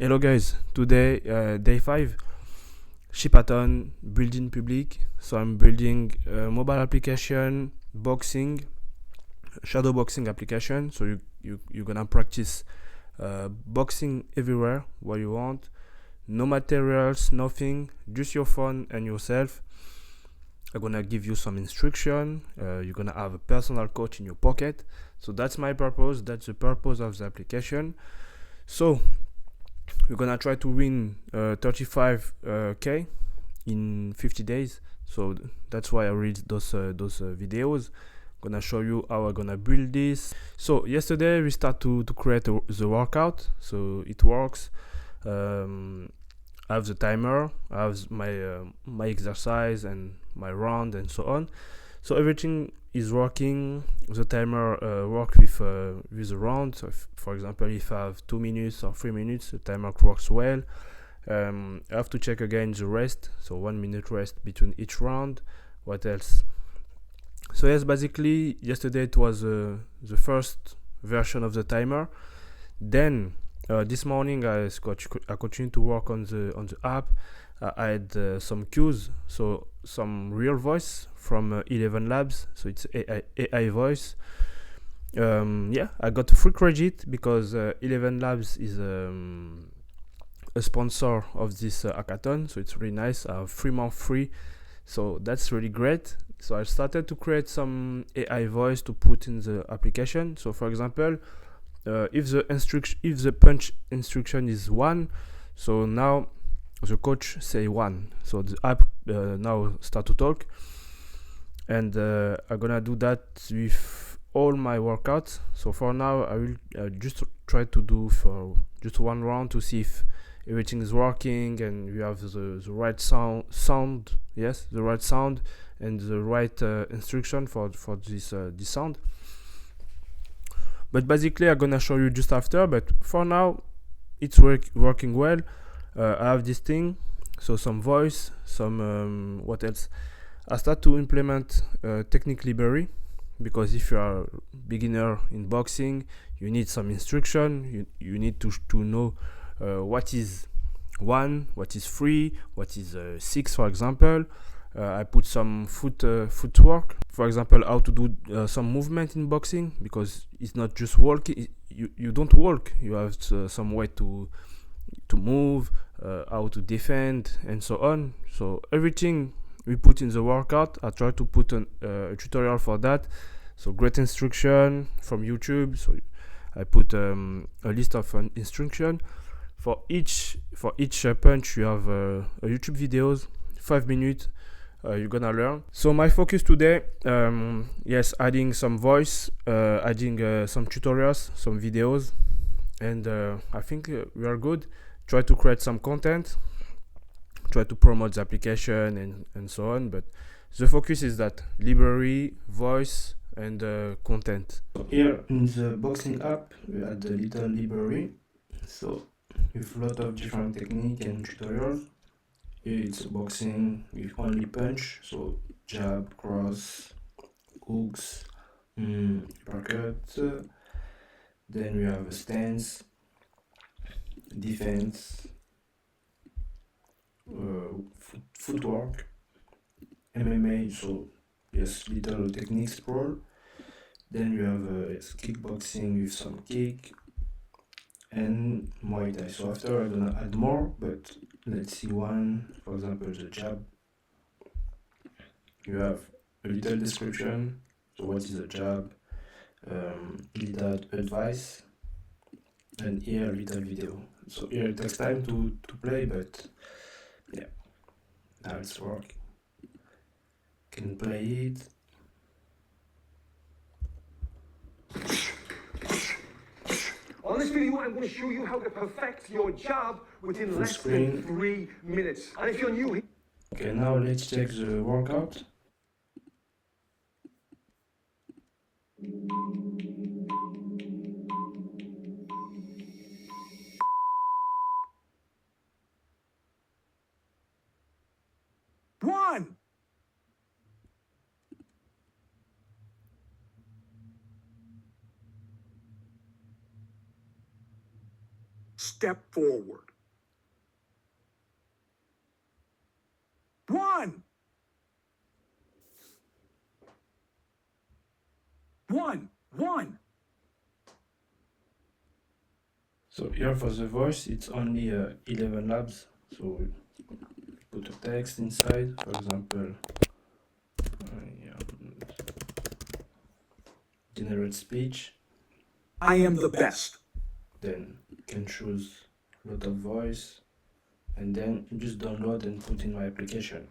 Hello guys, today day 5, Shipathon building public. So I'm building a mobile application, boxing, shadow boxing application. So you're gonna practice boxing everywhere where you want. No materials, nothing, just your phone and yourself. I'm gonna give you some instruction. You're gonna have a personal coach in your pocket. So that's my purpose. That's the purpose of the application. So we're gonna try to win 35k in 50 days. So that's why I read those videos. Gonna show you how I'm gonna build this. So yesterday we start to create the workout. So it works. I have the timer, I have my exercise and my round and so on. So everything is working. The timer works with the round. So for example, if I have 2 minutes or 3 minutes, the timer works well. I have to check again the rest. So 1 minute rest between each round. What else? So yes, basically yesterday it was the first version of the timer. Then this morning I continued to work on the app. I had some cues, so some real voice from ElevenLabs. So it's AI voice. Yeah, I got a free credit because ElevenLabs is a sponsor of this hackathon. So it's really nice. I have 3 months free. So that's really great. So I started to create some AI voice to put in the application. So for example, if the punch instruction is 1, so now the coach say 1. So the app now start to talk, and I'm gonna do that with all my workouts. So for now I will just try to do for just 1 round to see if everything is working and we have the right sound. Yes, the right sound and the right instruction for this sound. But basically I'm gonna show you just after, but for now it's working well. I have this thing, so some voice, some what else? I start to implement technique library, because if you are a beginner in boxing, you need some instruction. You need to know what is 1, what is 3, what is 6, for example. I put some footwork, for example, how to do some movement in boxing, because it's not just walking. You don't walk. You have some way to move, how to defend, and so on. So everything we put in the workout, I try to put a tutorial for that. So great instruction from YouTube. So I put a list of instruction for each punch. You have a YouTube videos, 5 minutes. You're gonna learn. So my focus today, yes, adding some voice, adding some tutorials, some videos, and I think we are good. Try to create some content, try to promote the application and so on, but the focus is that library, voice, and content. So here in the boxing app we add the little library, so with a lot of different technique and tutorials. Here it's boxing with only punch, so jab, cross, hooks, uppercut. Then we have a stance, defense, footwork, MMA, so yes, little techniques sprawl. Then we have kickboxing with some kick, and Muay Thai. So after I'm gonna add more, but let's see one. For example, the jab. You have a little description. So what is a jab? Little advice, and here a little video. So here it takes time to play, but yeah, now it's working. Can play it. On this video, I'm going to show you how to perfect your jab within less than 3 minutes. And if you're new... Okay, now let's check the workout. One! Step forward. One. So here for the voice, it's only 11 labs. So put a text inside, for example, yeah, generate speech. I am the best. Then you can choose a lot of voice, and then just download and put in my application.